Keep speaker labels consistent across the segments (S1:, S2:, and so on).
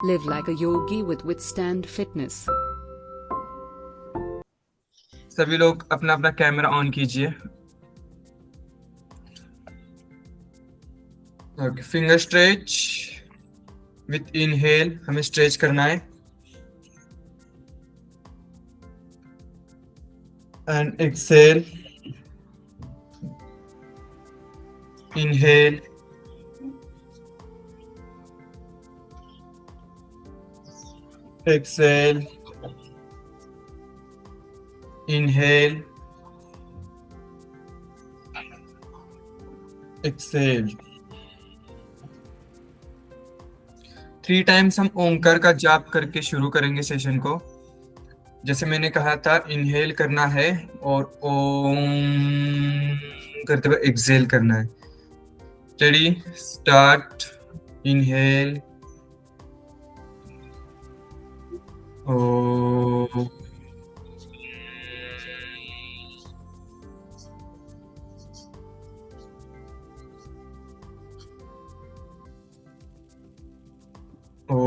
S1: Live like a yogi with Withstand Fitness.
S2: सभी लोग अपना अपना कैमरा ऑन कीजिए। Okay, finger stretch with inhale हमें स्ट्रेच करना है and exhale. Inhale, exhale, inhale, exhale. 3 times हम ओंकार का जाप करके शुरू करेंगे सेशन को। जैसे मैंने कहा था, इनहेल करना है और ओम करते हुए एक्सेल करना है। Ready, start. इनहेल, ओ ओ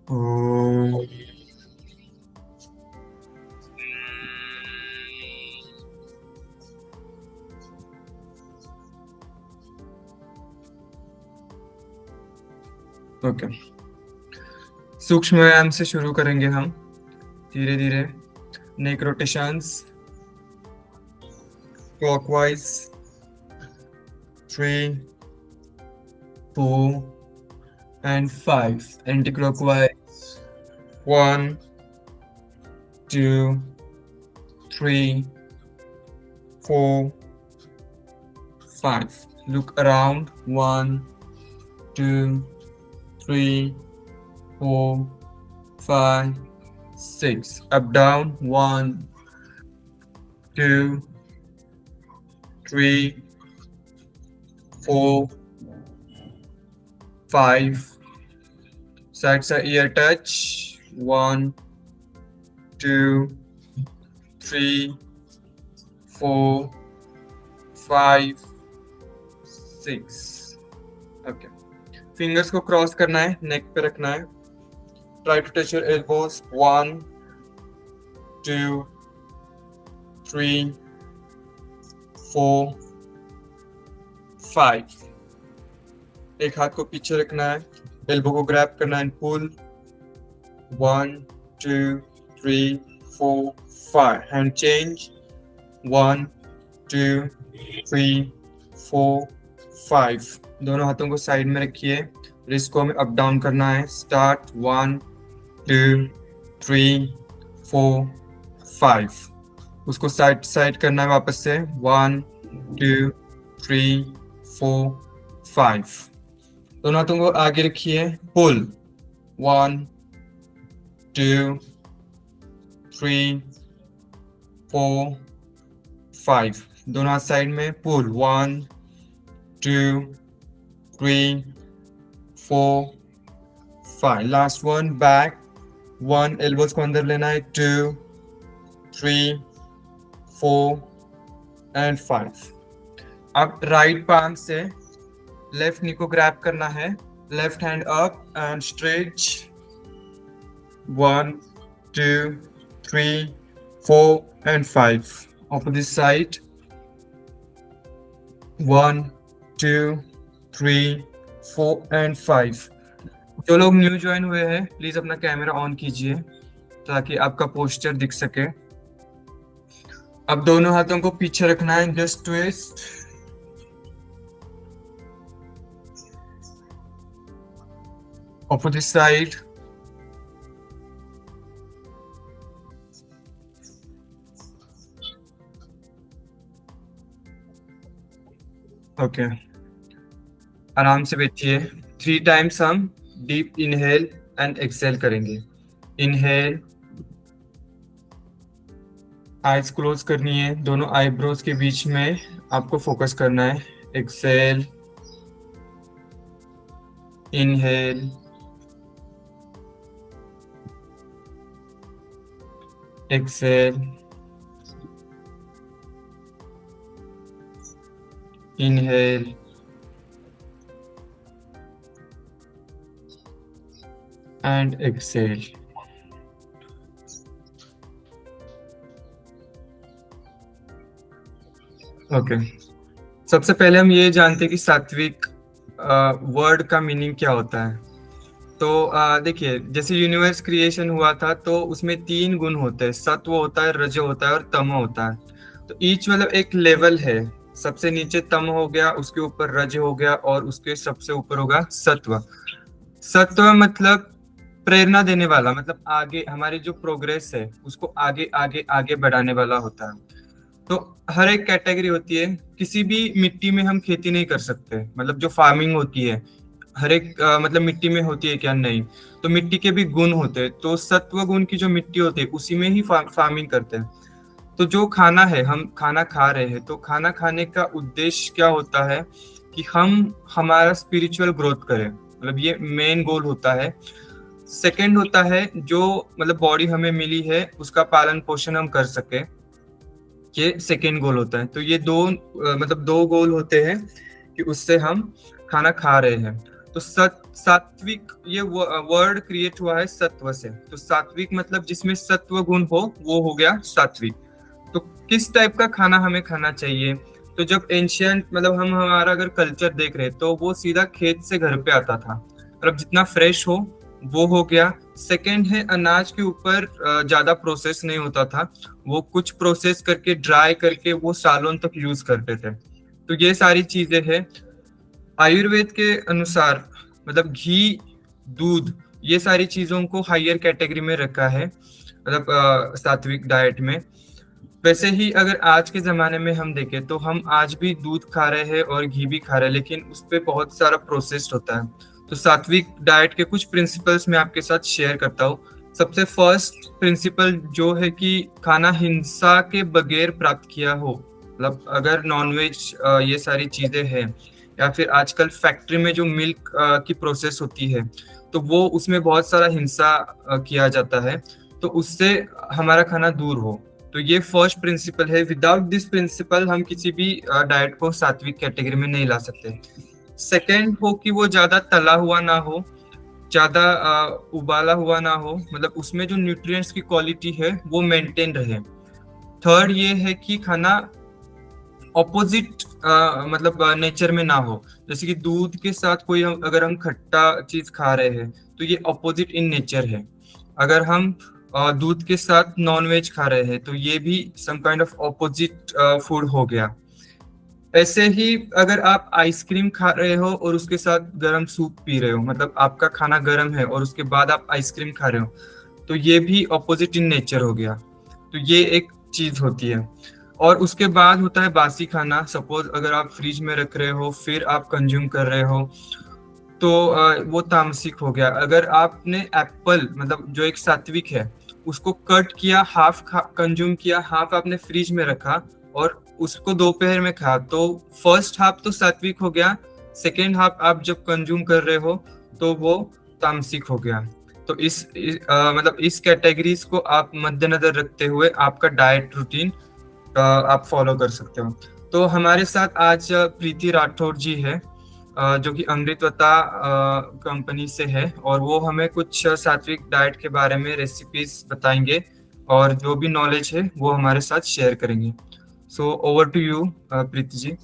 S2: ओ ओके, सूक्ष्म व्यायाम से शुरू करेंगे हम धीरे धीरे। नेक rotations clockwise 3, 4 and 5, anti-clockwise 1, 2, 3, 4, 5. Look around 1, 2, 3, 4, 5, 6. Up down 1, 2, 3, 4, 5. Side side ear touch 1, 2, 3, 4, 5, 6. Okay, fingers को क्रॉस करना है, नेक पे रखना है। Try to touch your elbows 1, 2, 3, 4, 5. एक हाथ को पीछे रखना है, एल्बो को ग्रैब करना है, पुल 1, 2, 3, 4, 5. Hand change 1, 2, 3, 4, 5. दोनों हाथों को साइड में रखिए, रिस्ट को हमें अप डाउन करना है। स्टार्ट 1, 2, 3, 4, 5. उसको साइड साइड करना है वापस से 1, 2, 3, 4, 5. दोनों हाथों को आगे रखिए, पुल 1, 2, 3, 4, 5. दोनों हाथ साइड में, पुल 1, 2, 3, 4, 5. लास्ट वन, बैक 1, एल्बोज को अंदर लेना है, 2, 3, 4 एंड 5. अब राइट पाम से लेफ्ट नी को ग्रैब करना है, left hand up and stretch 1, 2, 3, 4 and 5. Opposite side 1, 2, 3, 4 and 5. जो लोग न्यू ज्वाइन हुए हैं प्लीज अपना कैमरा ऑन कीजिए ताकि आपका पोस्चर दिख सके। अब दोनों हाथों को पीछे रखना है, just twist. Opposite side okay, आराम से बैठिए। 3 टाइम्स हम डीप इनहेल एंड एक्सेल करेंगे। इनहेल, आईज क्लोज करनी है, दोनों आईब्रोज के बीच में आपको फोकस करना है। Exhale, inhale, exhale, inhale, and exhale. Okay, सबसे पहले हम ये जानते हैं कि सात्विक वर्ड का मीनिंग क्या होता है। तो देखिए, जैसे यूनिवर्स क्रिएशन हुआ था तो उसमें 3 गुण होते हैं, सत्व होता है, रज होता है और तम होता है। तो ईच मतलब एक लेवल है, सबसे नीचे तम हो गया, उसके ऊपर रज हो गया और उसके सबसे ऊपर होगा सत्व। सत्व मतलब प्रेरणा देने वाला, मतलब आगे हमारी जो प्रोग्रेस है उसको आगे आगे आगे बढ़ाने वाला होता है। तो हर एक कैटेगरी होती है, किसी भी मिट्टी में हम खेती नहीं कर सकते, मतलब जो फार्मिंग होती है हर एक मतलब मिट्टी में होती है क्या, नहीं। तो मिट्टी के भी गुण होते हैं, तो सत्व गुण की जो मिट्टी होती है उसी में ही फार्मिंग करते हैं। तो जो खाना है, हम खाना खा रहे हैं, तो खाना खाने का उद्देश्य क्या होता है कि हम हमारा स्पिरिचुअल ग्रोथ करें, मतलब ये मेन गोल होता है। सेकंड होता है जो मतलब बॉडी हमें मिली है उसका पालन पोषण हम कर सके, ये सेकेंड गोल होता है। तो ये मतलब 2 गोल होते हैं कि उससे हम खाना खा रहे हैं। तो सात्विक ये वर्ड क्रिएट हुआ है सत्व से, तो सात्विक मतलब जिसमें सत्व गुण हो वो हो गया सात्विक। तो किस टाइप का खाना हमें खाना चाहिए, तो जब एंशियंट मतलब हम हमारा अगर कल्चर देख रहे तो वो सीधा खेत से घर पे आता था, मतलब जितना फ्रेश हो वो हो गया। सेकंड है अनाज के ऊपर ज्यादा प्रोसेस नहीं होता था, वो कुछ प्रोसेस करके ड्राई करके वो सालों तक यूज करते थे। तो ये सारी चीजें हैं। आयुर्वेद के अनुसार मतलब घी, दूध, ये सारी चीजों को हायर कैटेगरी में रखा है, मतलब सात्विक डाइट में। वैसे ही अगर आज के जमाने में हम देखें तो हम आज भी दूध खा रहे हैं और घी भी खा रहे हैं, लेकिन उस पर बहुत सारा प्रोसेस्ड होता है। तो सात्विक डाइट के कुछ प्रिंसिपल्स मैं आपके साथ शेयर करता हूँ। सबसे फर्स्ट प्रिंसिपल जो है कि खाना हिंसा के बगैर प्राप्त किया हो, मतलब अगर नॉनवेज ये सारी चीजें हैं, या फिर आजकल फैक्ट्री में जो मिल्क की प्रोसेस होती है तो वो उसमें बहुत सारा हिंसा किया जाता है, तो उससे हमारा खाना दूर हो। तो ये फर्स्ट प्रिंसिपल है। विदाउट दिस प्रिंसिपल हम किसी भी डाइट को सात्विक कैटेगरी में नहीं ला सकते। सेकेंड हो कि वो ज्यादा तला हुआ ना हो, ज्यादा उबाला हुआ ना हो, मतलब उसमें जो न्यूट्रिएंट्स की क्वालिटी है वो मेंटेन रहे। थर्ड ये है कि खाना ऑपोजिट मतलब नेचर में ना हो, जैसे कि दूध के साथ कोई अगर हम खट्टा चीज खा रहे हैं तो ये ऑपोजिट इन नेचर है। अगर हम दूध के साथ नॉन वेज खा रहे हैं तो ये भी some kind of opposite food हो गया। ऐसे ही अगर आप आइसक्रीम खा रहे हो और उसके साथ गर्म सूप पी रहे हो, मतलब आपका खाना गर्म है और उसके बाद आप आइसक्रीम खा रहे हो, तो ये भी ऑपोजिट इन नेचर हो गया। तो ये एक चीज होती है। और उसके बाद होता है बासी खाना। सपोज अगर आप फ्रिज में रख रहे हो फिर आप कंज्यूम कर रहे हो तो वो तामसिक हो गया। अगर आपने एप्पल मतलब जो एक सात्विक है उसको कट किया, हाफ कंज्यूम किया, हाफ आपने फ्रिज में रखा और उसको दोपहर में खा, तो फर्स्ट हाफ तो सात्विक हो गया, सेकेंड हाफ आप जब कंज्यूम कर रहे हो तो वो तामसिक हो गया। तो मतलब इस कैटेगरीज को आप मद्देनजर रखते हुए आपका डाइट रूटीन आप फॉलो कर सकते हो। तो हमारे साथ आज प्रीति राठौर जी है, जो कि अमृतवता कंपनी से है, और वो हमें कुछ सात्विक डाइट के बारे में रेसिपीज बताएंगे और जो भी नॉलेज है वो हमारे साथ शेयर करेंगे। So over to you Preeti ji.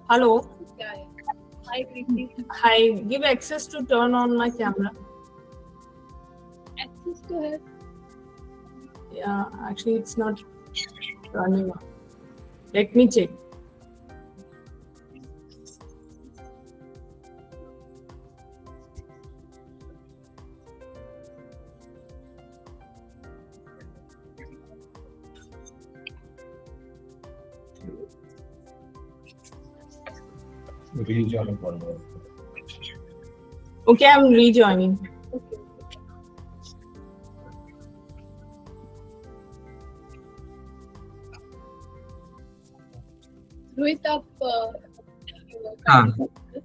S3: Hello. Hi, Preeti. Hi. Give access to turn on my camera.
S4: Access to have.
S3: Yeah, actually, it's not turning on. Let me check. Okay, I'm rejoining.
S4: Rohit आप
S2: हाँ।
S4: continue करो।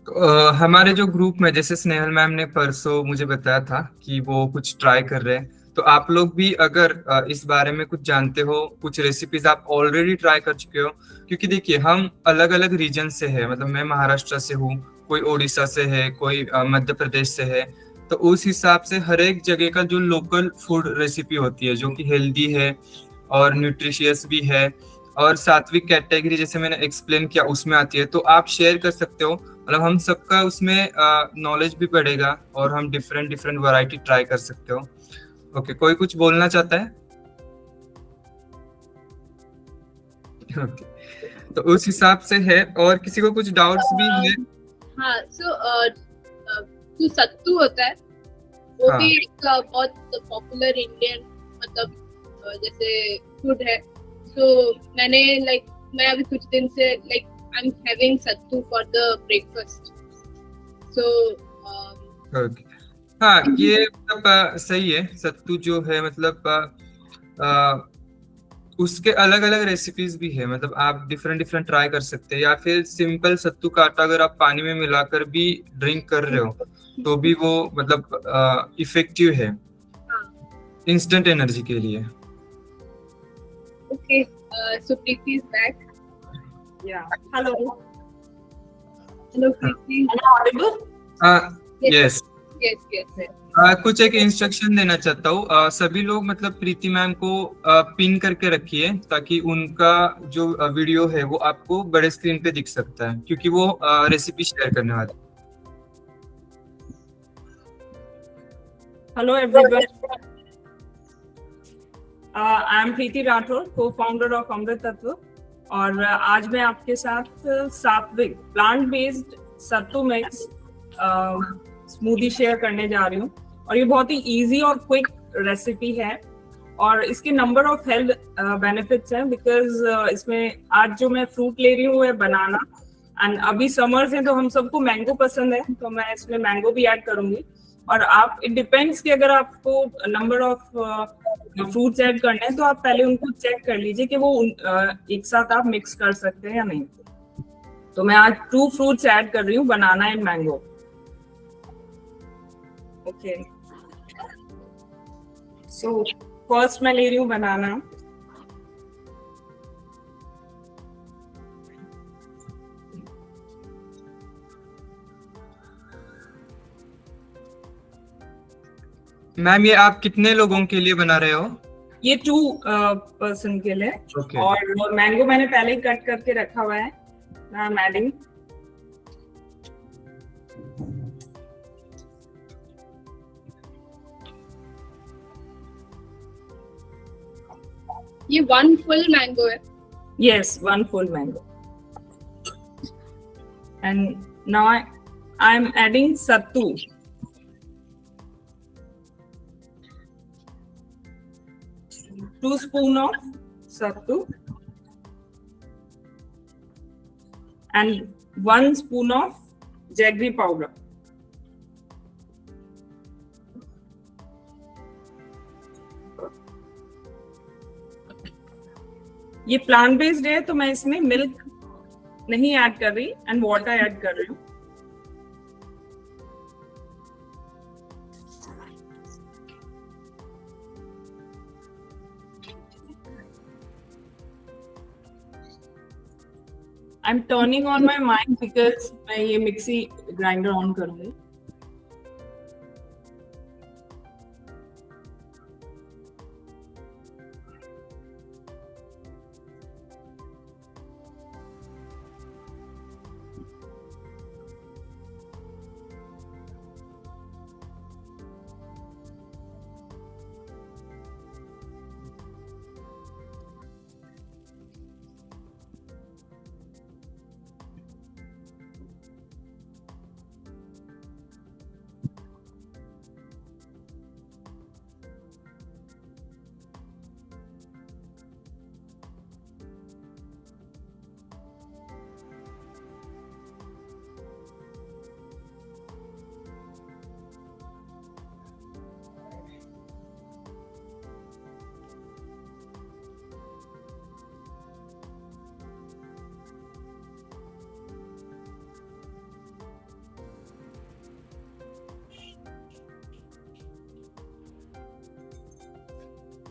S2: तो हमारे जो group में जैसे Snehal ma'am ने परसों मुझे बताया था कि वो कुछ ट्राई कर रहे हैं, तो आप लोग भी अगर इस बारे में कुछ जानते हो, कुछ रेसिपीज आप ऑलरेडी ट्राई कर चुके हो, क्योंकि देखिए हम अलग अलग रीजन से है, मतलब मैं महाराष्ट्र से हूँ, कोई उड़ीसा से है, कोई मध्य प्रदेश से है, तो उस हिसाब से हर एक जगह का जो लोकल फूड रेसिपी होती है जो कि हेल्दी है और न्यूट्रिशियस भी है और सात्विक कैटेगरी जैसे मैंने एक्सप्लेन किया उसमें आती है, तो आप शेयर कर सकते हो, मतलब हम सबका उसमें नॉलेज भी बढ़ेगा और हम डिफरेंट डिफरेंट वैरायटी ट्राई कर सकते हो। ओके, कोई कुछ बोलना चाहता है? ओके, तो उस हिसाब से है, और किसी को कुछ डाउट्स भी है?
S4: हाँ, जो सत्तू होता है वो
S2: हाँ।
S4: भी एक बहुत पॉपुलर इंडियन मतलब जैसे फूड है। मैं अभी कुछ दिन से I am having sattu for the breakfast.
S2: Okay, हाँ ये मतलब सही है। सत्तू जो है मतलब उसके अलग अलग रेसिपीज भी है, मतलब आप डिफरेंट डिफरेंट ट्राई कर सकते हैं, या फिर सिंपल सत्तू का आटा अगर आप पानी में मिलाकर भी ड्रिंक कर रहे हो तो भी वो मतलब इफेक्टिव है इंस्टेंट एनर्जी के लिए।
S4: Okay, so Preeti is back.
S3: Yeah. Hello.
S4: Hello Preeti.
S3: Am I audible?
S2: Yes.
S4: Yes.
S2: कुछ एक इंस्ट्रक्शन देना चाहता हूँ, सभी लोग मतलब प्रीति मैम को पिन करके रखिए ताकि उनका जो वीडियो है वो आपको बड़े स्क्रीन पे दिख सकता है, क्योंकि वो रेसिपी शेयर करने वाले हैं।
S3: Hello everyone. I am Preeti Rathore, co-founder of Amrit Tattva, और आज मैं आपके साथ सात्विक प्लांट बेस्ड सत्तू मिक्स स्मूदी शेयर करने जा रही हूँ। और ये बहुत ही इजी और क्विक रेसिपी है और इसके नंबर ऑफ हेल्थ बेनिफिट्स हैं, बिकॉज इसमें आज जो मैं फ्रूट ले रही हूँ है बनाना, एंड अभी समर्स हैं तो हम सबको मैंगो पसंद है, तो मैं इसमें मैंगो भी ऐड करूंगी। और आप इट डिपेंड्स कि अगर आपको नंबर ऑफ फ्रूट्स ऐड करने हैं तो आप पहले उनको चेक कर लीजिए कि वो एक साथ आप मिक्स कर सकते हैं या नहीं। तो मैं आज 2 फ्रूट्स ऐड कर रही हूँ, banana and mango. Okay, so first मैं ले रही हूँ बनाना।
S2: मैम ये आप कितने लोगों के लिए बना रहे हो?
S3: ये 2 पर्सन के लिए।
S2: Okay.
S3: और मैंगो मैंने पहले ही कट करके रखा हुआ है। I am adding.
S4: ये 1 फुल मैंगो है।
S3: Yes, 1 full mango. And now I'm adding sattu. Two spoon of sattu and 1 spoon of jaggery powder. ये प्लांट बेस्ड है तो मैं इसमें मिल्क नहीं ऐड कर रही एंड वाटर ऐड कर रही हूँ। I am turning on my mic because मैं ये मिक्सी ग्राइंडर ऑन करूंगी।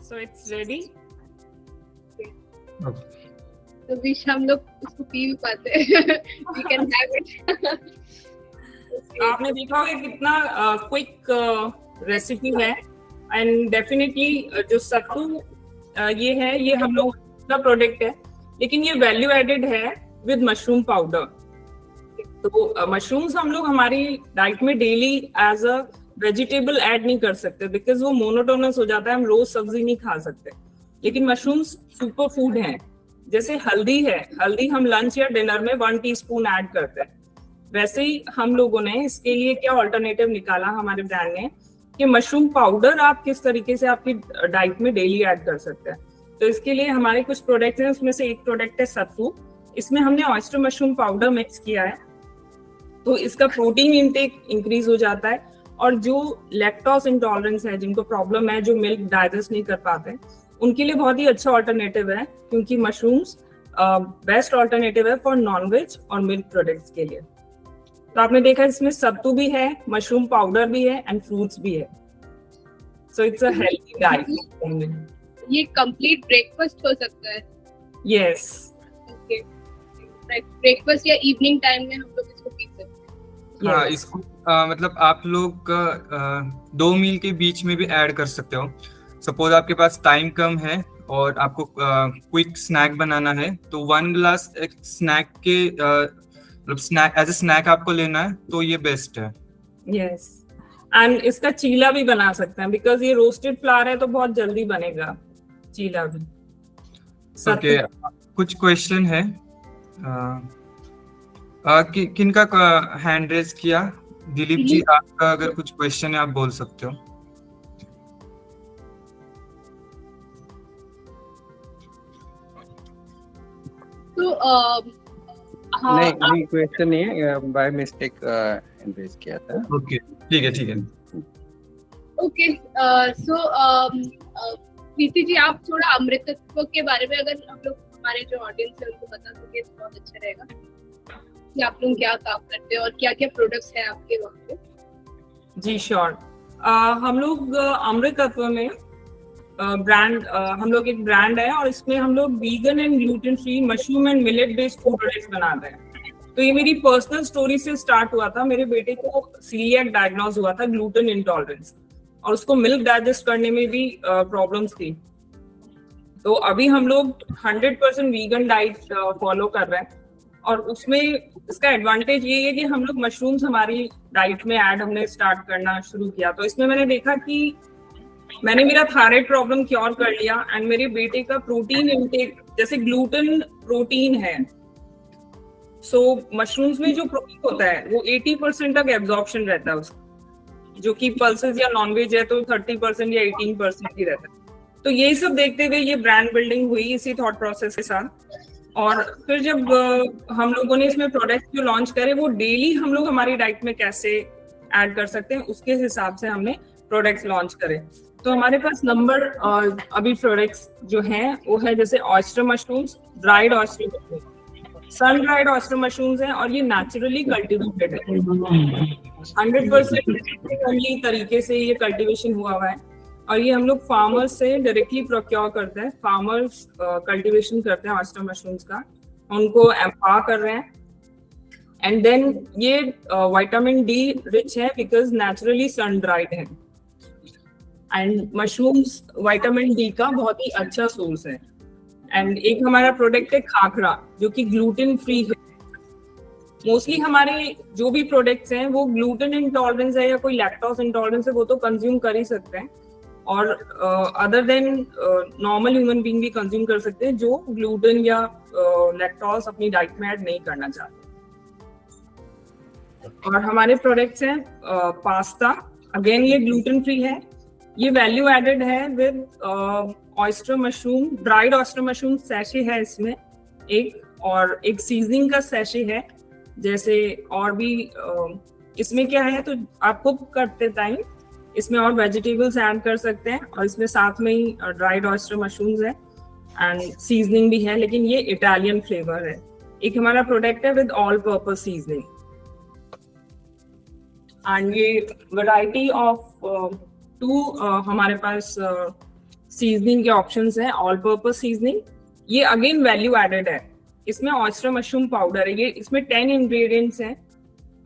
S3: So it's ready.
S4: तो विश हम लोग उसको पी भी पाते हैं. We can have it.
S3: आपने देखा होगा कितना क्विक रेसिपी है एंड डेफिनेटली जो सत्तू ये है, ये हम लोग का प्रोडक्ट है, लेकिन ये वैल्यू एडेड है विद मशरूम पाउडर. तो मशरूम्स हम लोग हमारी डाइट में daily as a vegetable add नहीं कर सकते बिकॉज वो मोनोटोनस हो जाता है, हम रोज सब्जी नहीं खा सकते. लेकिन मशरूम्स सुपर फूड हैं. जैसे हल्दी है, हल्दी हम लंच या डिनर में 1 टीस्पून ऐड करते हैं. वैसे ही हम लोगों ने इसके लिए क्या ऑल्टरनेटिव निकाला हमारे ब्रांड ने कि मशरूम पाउडर आप किस तरीके से आपकी डाइट में डेली ऐड कर सकते हैं. तो इसके लिए हमारे कुछ प्रोडक्ट्स हैं, उसमें से एक प्रोडक्ट है सत्तू. इसमें हमने ऑयस्टर मशरूम पाउडर मिक्स किया है, तो इसका प्रोटीन इंटेक इंक्रीज हो जाता है. और जो लैक्टोज इंटॉलरेंस है, जिनको प्रॉब्लम है, जो मिल्क डाइजेस्ट नहीं कर पाते, उनके लिए बहुत ही अच्छा ऑल्टरनेटिव है, क्योंकि मशरूम्स बेस्ट ऑल्टरनेटिव है फॉर नॉनवेज और मिल्क प्रोडक्ट्स के लिए. तो आपने देखा इसमें सत्तू भी है, मशरूम पाउडर भी है एंड फ्रूट्स भी है. So it's a healthy diet.
S4: ये कंप्लीट ब्रेकफास्ट हो सकता है.
S3: यस.
S4: ओके, ब्रेकफास्ट या इवनिंग टाइम में हम लोग इसको पी सकते हैं.
S2: हाँ, इसको मतलब आप लोग 2 मील के बीच में भी ऐड कर सकते हो. सपोज आपके पास टाइम कम है और आपको क्विक स्नैक बनाना है, तो 1 ग्लास एक स्नैक के मतलब स्नैक एज ए स्नैक आपको लेना है, तो ये बेस्ट है.
S3: यस, एंड इसका चीला भी बना सकते हैं बिकॉज ये रोस्टेड फ्लावर है, तो बहुत जल्दी बनेगा चीला भी.
S2: ओके, कुछ क्वेश्चन है. किनका हैंड रेज किया? दिलीप जी, आपका अगर कुछ क्वेश्चन है आप बोल सकते हो.
S4: तो
S5: नहीं क्वेश्चन नहीं है, बाय मिस्टेक हैंड रेज किया था.
S2: ओके, ठीक है.
S4: ओके, सो प्रीति जी, आप थोड़ा अमृतत्व के बारे में अगर हम लोग हमारे जो ऑडियंस है उनको बता सके तो बहुत अच्छा रहेगा कि आप लोग क्या काम करते हैं और क्या क्या प्रोडक्ट्स हैं आपके वहाँ पे.
S3: जी श्योर. हम लोग अमृतत्व में ब्रांड हम लोग एक ब्रांड है, और इसमें हम लोग vegan and gluten free mushroom and millet based food products बनाते हैं. तो ये मेरी पर्सनल स्टोरी से स्टार्ट हुआ था. मेरे बेटे को सीलिएक डायग्नोज हुआ था, ग्लूटेन इंटॉलरेंस, और उसको मिल्क डाइजेस्ट करने में भी प्रॉब्लम्स थी. तो अभी हम लोग 100% वीगन डाइट फॉलो कर रहे हैं, और उसमें इसका एडवांटेज ये है कि हम लोग मशरूम्स हमारी डाइट में ऐड हमने स्टार्ट करना शुरू किया. तो इसमें मैंने देखा कि मैंने मेरा थायराइड प्रॉब्लम क्योर कर लिया, एंड मेरे बेटे का प्रोटीन इंटेक, जैसे ग्लूटेन प्रोटीन है, सो मशरूम्स में जो प्रोटीन होता है वो 80% तक एब्जॉर्प्शन रहता है उसका, जो कि पल्सेस या नॉनवेज है तो 30% या 18% ही रहता है. तो यही सब देखते हुए ये ब्रांड बिल्डिंग हुई इसी थॉट प्रोसेस के साथ. और फिर जब हम लोगों ने इसमें प्रोडक्ट जो लॉन्च करे वो डेली हम लोग हमारी डाइट में कैसे ऐड कर सकते हैं, उसके हिसाब से हमने प्रोडक्ट्स लॉन्च करे. तो हमारे पास नंबर अभी प्रोडक्ट्स जो हैं वो है जैसे oyster mushrooms, dried oyster mushroom, sun dried oyster mushrooms हैं, और ये नेचुरली कल्टिवेटेड है. 100% तरीके से ये कल्टीवेशन हुआ है, और ये हम लोग फार्मर्स से डायरेक्टली प्रोक्योर करते हैं. फार्मर्स कल्टीवेशन करते हैं ऑयस्टर मशरूम्स का, उनको एम्पावर कर रहे हैं. एंड देन ये विटामिन डी रिच है बिकॉज नेचुरली सन ड्राइड है. एंड मशरूम्स विटामिन डी का बहुत ही अच्छा सोर्स है. एंड एक हमारा प्रोडक्ट है खाखरा, जो कि ग्लूटेन फ्री है. मोस्टली हमारे जो भी प्रोडक्ट्स हैं वो ग्लूटेन इंटॉलरेंस है या कोई लैक्टोज इंटॉलरेंस है वो तो कंज्यूम कर ही सकते हैं, और other than normal human being भी कंज्यूम कर सकते हैं जो ग्लूटेन या लैक्टोज अपनी डाइट में ऐड नहीं करना चाहते. और हमारे प्रोडक्ट्स हैं पास्ता, अगेन ये ग्लूटेन फ्री है. ये वैल्यू एडेड है with oyster mushroom, dried oyster mushroom sachet है इसमें एक, और एक सीजनिंग का सैशे है. जैसे और भी इसमें क्या है, तो आप कुक करते टाइम इसमें और वेजिटेबल्स ऐड कर सकते हैं, और इसमें साथ में ही ड्राइड ऑयस्टर मशरूम्स है एंड सीजनिंग भी है, लेकिन ये इटालियन फ्लेवर है. एक हमारा प्रोडक्ट है with all purpose seasoning, and ये वैरायटी ऑफ 2 हमारे पास सीजनिंग के ऑप्शंस हैं, ऑल पर्पस सीजनिंग। ये अगेन वैल्यू एडेड है, इसमें ऑयस्टर मशरूम पाउडर है, ये इसमें 10 इंग्रेडिएंट्स हैं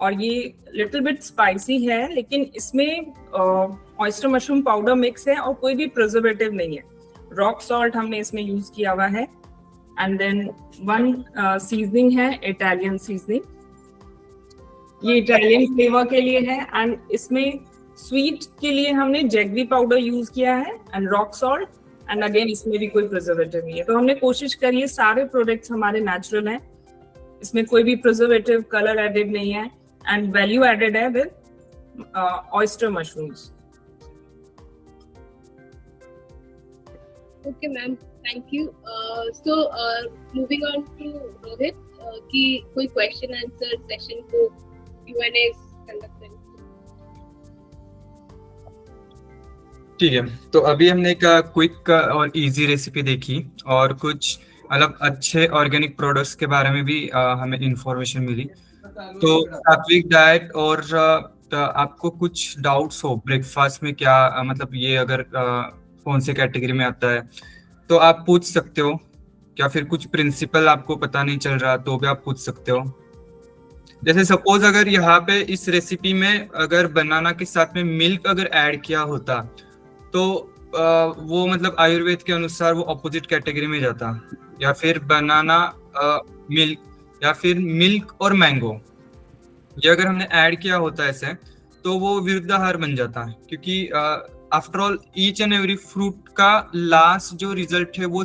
S3: और ये लिटिल बिट स्पाइसी है, लेकिन इसमें ऑयस्टर मशरूम पाउडर मिक्स है और कोई भी प्रिजर्वेटिव नहीं है। रॉक सॉल्ट हमने इसमें यूज किया हुआ है। एंड देन वन सीजनिंग है इटालियन सीजनिंग, ये इटालियन फ्लेवर के लिए है। एंड इसमें स्वीट के लिए हमने जैगरी पाउडर यूज किया है and rock salt, and again इसमें भी कोई प्रिजर्वेटिव नहीं है। तो हमने कोशिश करी है सारे प्रोडक्ट्स हमारे नेचुरल हैं, इसमें कोई भी प्रिजर्वेटिव कलर एडेड नहीं है, एंड वैल्यू एडेड है with oyster mushrooms.
S4: Okay ma'am, thank you. So moving on to Rohit, कि कोई क्वेश्चन आंसर सेशन को Q&A कंडक्ट करें।
S2: ठीक है, तो अभी हमने एक क्विक और इजी रेसिपी देखी और कुछ मतलब अच्छे ऑर्गेनिक प्रोडक्ट्स के बारे में भी हमें इंफॉर्मेशन मिली। तो सात्विक डाइट और आपको कुछ डाउट्स हो ब्रेकफास्ट में क्या मतलब ये अगर कौन से कैटेगरी में आता है तो आप पूछ सकते हो, या फिर कुछ प्रिंसिपल आपको पता नहीं चल रहा तो भी आप पूछ सकते हो। जैसे सपोज अगर यहाँ पे इस रेसिपी में अगर बनाना के साथ में मिल्क अगर ऐड किया होता तो वो मतलब आयुर्वेद के अनुसार वो अपोजिट कैटेगरी में जाता, या फिर बनाना मिल्क या फिर मिल्क और मैंगो ये अगर हमने ऐड किया होता ऐसे तो वो विरुद्धाहार बन जाता है, क्योंकि after all each and every fruit का लास्ट जो रिजल्ट है वो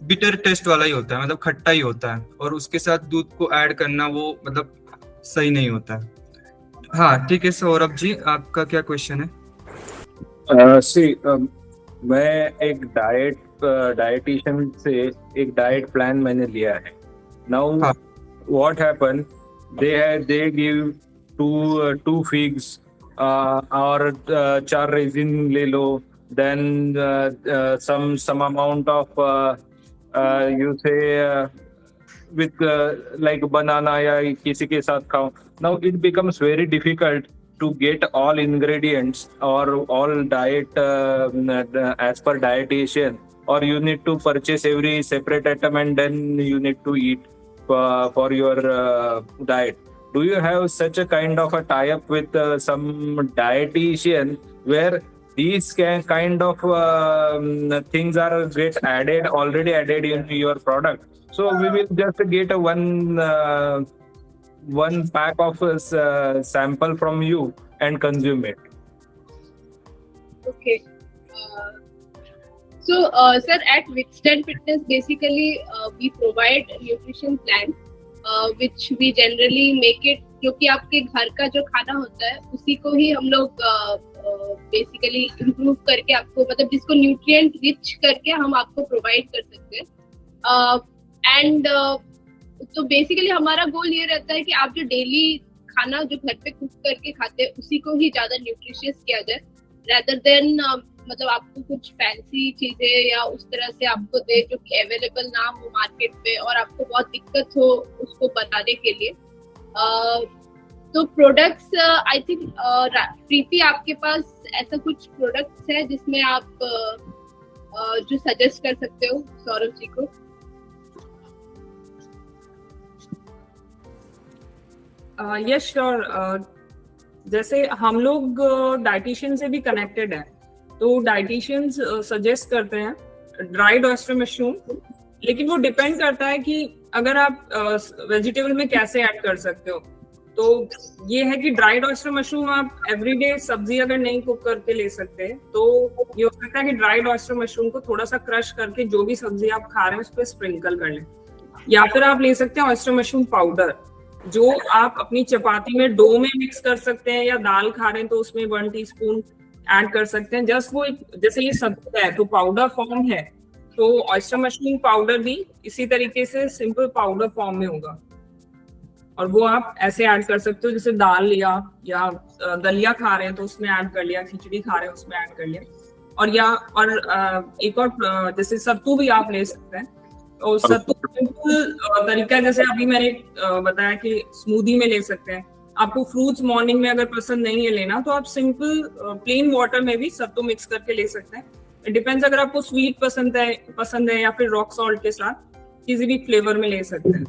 S2: बिटर टेस्ट वाला ही होता है, मतलब खट्टा ही होता है, और उसके साथ दूध को ऐड करना वो मतलब सही नहीं होता है। हाँ ठीक है सौरभ जी, आपका क्या क्वेश्चन है?
S6: मैं एक डाइटिशियन से एक डाइट प्लान मैंने लिया है। Now what happen, they give two figs और 4 रेजिन ले लो, then some amount of you say with like banana या किसी के साथ खाओ. Now it becomes very difficult to get all ingredients or all diet as per dietitian, or you need to purchase every separate item and then you need to eat for your diet. Do you have such a kind of a tie-up with some dietitian where these kind of things are already added into your product? So we will just get one pack of sample from you and consume it.
S4: Okay. So sir, at Withstand Fitness, basically we provide nutrition plan which we generally make it, जो कि आपके घर का जो खाना होता है उसी को ही हम लोग बेसिकली इम्प्रूव करके आपको, मतलब जिसको न्यूट्रिएंट रिच करके हम आपको प्रोवाइड कर सकते हैं। एंड तो बेसिकली हमारा गोल ये रहता है कि आप जो डेली खाना जो घर पे कुक करके खाते हैं उसी को ही ज्यादा न्यूट्रिशियस किया जाए, rather देन मतलब आपको कुछ फैंसी चीजें या उस तरह से आपको दे जो कि अवेलेबल ना हो मार्केट में और आपको बहुत दिक्कत हो उसको बनाने के लिए। तो प्रोडक्ट्स आई थिंक प्रीति आपके पास ऐसा कुछ प्रोडक्ट्स है जिसमें आप जो सजेस्ट कर सकते हो सौरभ जी को?
S3: यस श्योर, जैसे हम लोग डाइटिशियन से भी कनेक्टेड है, तो डाइटिशियंस सजेस्ट करते हैं ड्राइड ऑयस्टर मशरूम, लेकिन वो डिपेंड करता है कि अगर आप वेजिटेबल में कैसे ऐड कर सकते हो। तो ये है कि ड्राइड ऑयस्टर मशरूम आप एवरीडे सब्जी अगर नहीं कुक करके ले सकते तो ये हो सकता है कि ड्राइड ऑयस्टर मशरूम को थोड़ा सा क्रश करके जो भी सब्जी आप खा रहे हैं उस पर स्प्रिंकल कर लें, या फिर आप ले सकते हैं ऑयस्टर मशरूम पाउडर जो आप अपनी चपाती में डो में मिक्स कर सकते हैं, या दाल खा रहे हैं तो उसमें 1 टीस्पून ऐड कर सकते हैं। जस्ट वो जैसे ये सब्जी है तो पाउडर फॉर्म है, तो ऑयस्टर मशरूम पाउडर भी इसी तरीके से सिंपल पाउडर फॉर्म में होगा, और वो आप ऐसे ऐड कर सकते हो जैसे दाल लिया या दलिया खा रहे हैं तो उसमें ऐड कर लिया, खिचड़ी खा रहे हैं उसमें ऐड कर लिया, और एक और जैसे सत्तू भी आप ले सकते हैं। और सत्तू सिंपल तरीका जैसे अभी मैंने बताया कि स्मूदी में ले सकते हैं। आपको फ्रूट्स मॉर्निंग में अगर पसंद नहीं है लेना तो आप सिंपल प्लेन वाटर में भी सत्तू मिक्स करके ले सकते हैं। डिपेंड्स, अगर आपको स्वीट पसंद है या फिर रॉक सॉल्ट के साथ किसी भी फ्लेवर में ले सकते हैं।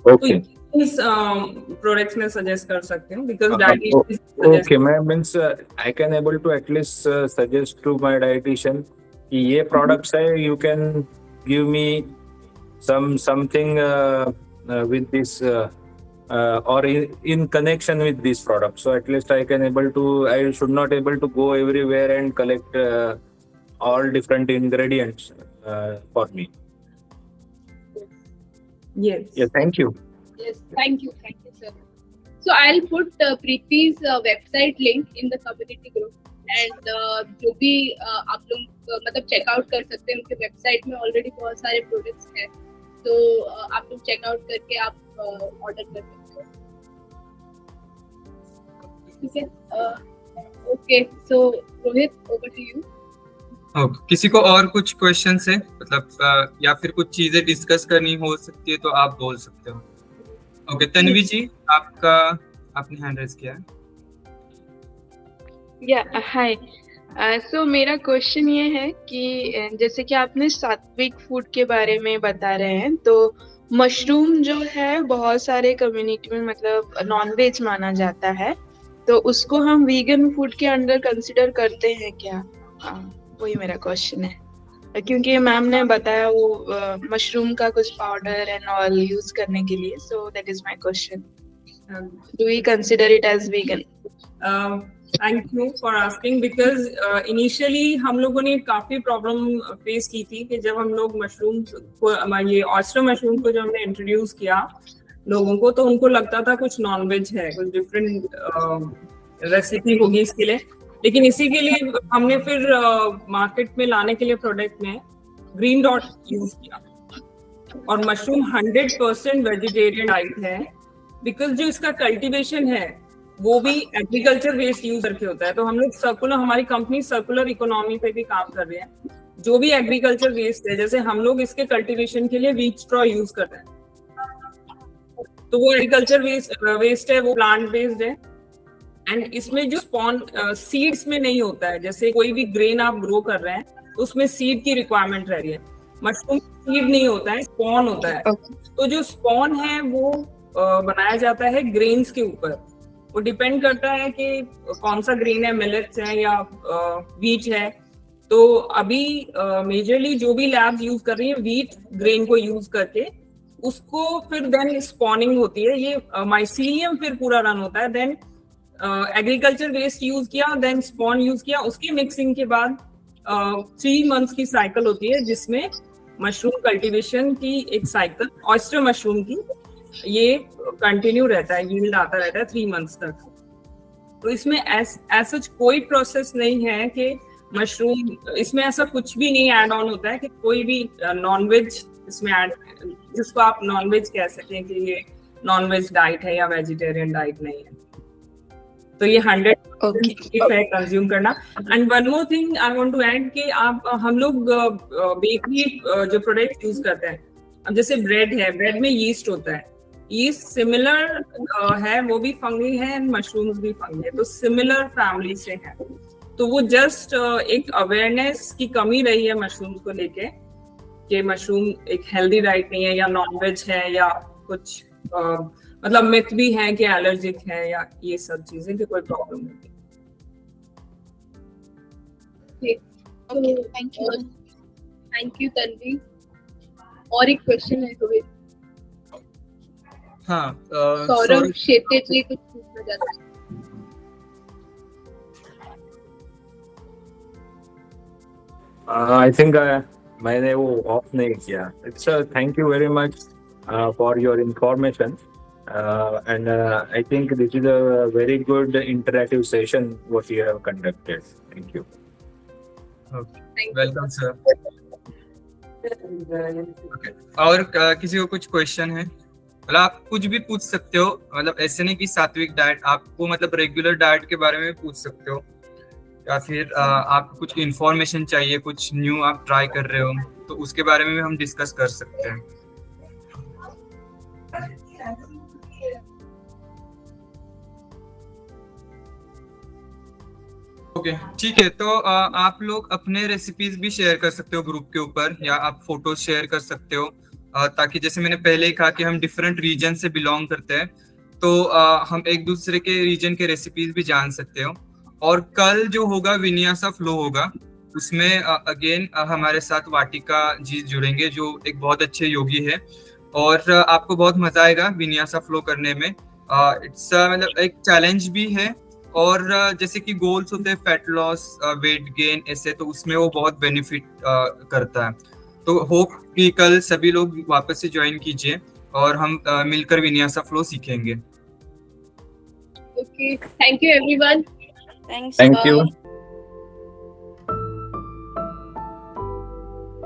S6: Okay.
S3: तो इस प्रोडक्ट्स में सजेस्ट कर सकते हूँ बिकॉज डाइटिशियन
S6: Okay, मैं means I can able to at least suggest to my dietitian कि ये products है, you can give me something with this or in connection with this product. So at least I should not able to go everywhere and collect all different ingredients for me.
S3: Yes.
S6: Yeah, thank you.
S4: Yes, thank you, sir. So I'll put Preeti's website link in the community group, and जो भी आप लोग मतलब checkout कर सकते हैं, उनके website में ऑलरेडी बहुत सारे प्रोडक्ट्स हैं, तो आप लोग चेकआउट करके आप ऑर्डर कर सकते हो। ठीक है, okay, so Rohit, over to you.
S2: किसी को और कुछ क्वेश्चन है, मतलब या फिर कुछ चीजें डिस्कस करनी हो सकती है तो आप बोल सकते हो। ओके, तन्वी जी, आपने हैंड रेज किया है।
S7: हाय, सो मेरा क्वेश्चन ये है कि जैसे कि आपने सात्विक फूड के बारे में बता रहे हैं, तो मशरूम जो है बहुत सारे कम्युनिटी में मतलब नॉनवेज माना जाता है, तो उसको हम वीगन फूड के अंडर कंसिडर करते हैं क्या? वही मेरा क्वेश्चन है, क्योंकि मैम ने बताया वो मशरूम का कुछ पाउडर एंड ऑल यूज करने के लिए, so that is my question, do we consider it as vegan?
S3: Thank you for asking, because initially हम लोगों ने काफी प्रॉब्लम फेस की थी कि जब हम लोग मशरूम को, ये ऑयस्टर मशरूम को जब हमने इंट्रोड्यूस किया लोगों को, तो उनको लगता था कुछ नॉनवेज है, कुछ डिफरेंट रेसिपी होगी इसके लिए। लेकिन इसी के लिए हमने फिर मार्केट में लाने के लिए प्रोडक्ट में ग्रीन डॉट यूज किया, और मशरूम 100% वेजिटेरियन डाइट है, बिकॉज जो इसका कल्टीवेशन है वो भी एग्रीकल्चर वेस्ट यूज करके होता है। तो हम लोग सर्कुलर, हमारी कंपनी सर्कुलर इकोनॉमी पे भी काम कर रहे हैं। जो भी एग्रीकल्चर वेस्ट है, जैसे हम लोग इसके कल्टीवेशन के लिए व्हीट स्ट्रॉ यूज कर रहे हैं, तो वो एग्रीकल्चर वेस्ट है, वो प्लांट बेस्ड है। एंड इसमें जो स्पॉन सीड्स में नहीं होता है, जैसे कोई भी ग्रेन आप ग्रो कर रहे हैं तो उसमें सीड की रिक्वायरमेंट रह रही है। मशरूम सीड नहीं होता है, स्पॉन होता है। तो जो स्पॉन है वो बनाया जाता है ग्रेन्स के ऊपर। वो डिपेंड करता है कि कौन सा ग्रेन है, मिलेट्स है या व्हीट है। तो अभी मेजरली जो भी लैब्स यूज कर रही है व्हीट ग्रेन को यूज करके, उसको फिर देन स्पॉनिंग होती है, ये माइसीलियम फिर पूरा रन होता है। देन एग्रीकल्चर वेस्ट यूज किया, देन स्पॉन यूज किया, उसकी मिक्सिंग के बाद 3 मंथ्स की साइकिल होती है, जिसमें मशरूम कल्टीवेशन की एक साइकिल ऑयस्टर मशरूम की ये कंटिन्यू रहता है, यील्ड आता रहता है 3 मंथ्स तक। तो इसमें ऐसा कोई प्रोसेस नहीं है कि मशरूम, इसमें ऐसा कुछ भी नहीं ऐड ऑन होता है कि कोई भी नॉनवेज इसमें ऐड, जिसको आप नॉनवेज कह सकें कि ये नॉनवेज डाइट है या वेजिटेरियन डाइट नहीं है। तो ये 100% है कंज्यूम करना। And one more thing I want to add कि आप, हम लोग बेकरी जो प्रोडक्ट यूज करते हैं, अब जैसे ब्रेड है, ब्रेड में यीस्ट होता है, यीस्ट सिमिलर है, वो भी फंगी है एंड मशरूम्स भी फंगी है, तो सिमिलर फैमिली से है। तो वो जस्ट एक अवेयरनेस की कमी रही है मशरूम्स को लेके कि मशरूम एक हेल्दी डाइट नहीं है या नॉनवेज है या कुछ मतलब मिथ भी है कि एलर्जिक है या ये सब चीजें, कि कोई प्रॉब्लम नहीं है।
S4: Thank you Tanvi. और एक क्वेश्चन है रोहित।
S2: हाँ,
S4: सौरभ शेट्टी जी कुछ पूछना चाहते हैं।
S6: आई थिंक मैंने वो ऑफ नहीं किया। It's thank you very much for your information and I think this is a very good interactive session what you have conducted. Thank you.
S2: Okay, welcome sir. Okay. और किसी को कुछ question है? मतलब आप कुछ भी पूछ सकते हो, मतलब ऐसे नहीं कि सात्विक डाइट, आपको मतलब रेगुलर डाइट के बारे में पूछ सकते हो, या फिर आपको कुछ इंफॉर्मेशन चाहिए, कुछ न्यू आप ट्राई कर रहे हो, तो उसके बारे में भी हम डिस्कस कर सकते हैं। ओके ठीक है, तो आप लोग अपने रेसिपीज भी शेयर कर सकते हो ग्रुप के ऊपर, या आप फोटोज शेयर कर सकते हो, ताकि जैसे मैंने पहले ही कहा कि हम डिफरेंट रीजन से बिलोंग करते हैं, तो हम एक दूसरे के रीजन के रेसिपीज भी जान सकते हो। और कल जो होगा विन्यासा फ्लो होगा, उसमें अगेन हमारे साथ वाटिका जी जुड़ेंगे, जो एक बहुत अच्छे योगी है, और आपको बहुत मजा आएगा विन्यासा फ्लो करने में। इट्स मतलब एक चैलेंज भी है, और जैसे कि गोल्स होते हैं फैट लॉस, वेट गेन, ऐसे, तो उसमें वो बहुत बेनिफिट करता है। तो होप कि कल सभी लोग वापस से ज्वाइन कीजिए और हम मिलकर विन्यासा फ्लो सीखेंगे।
S4: Okay, thank you everyone.
S8: Thanks.
S6: Thank you.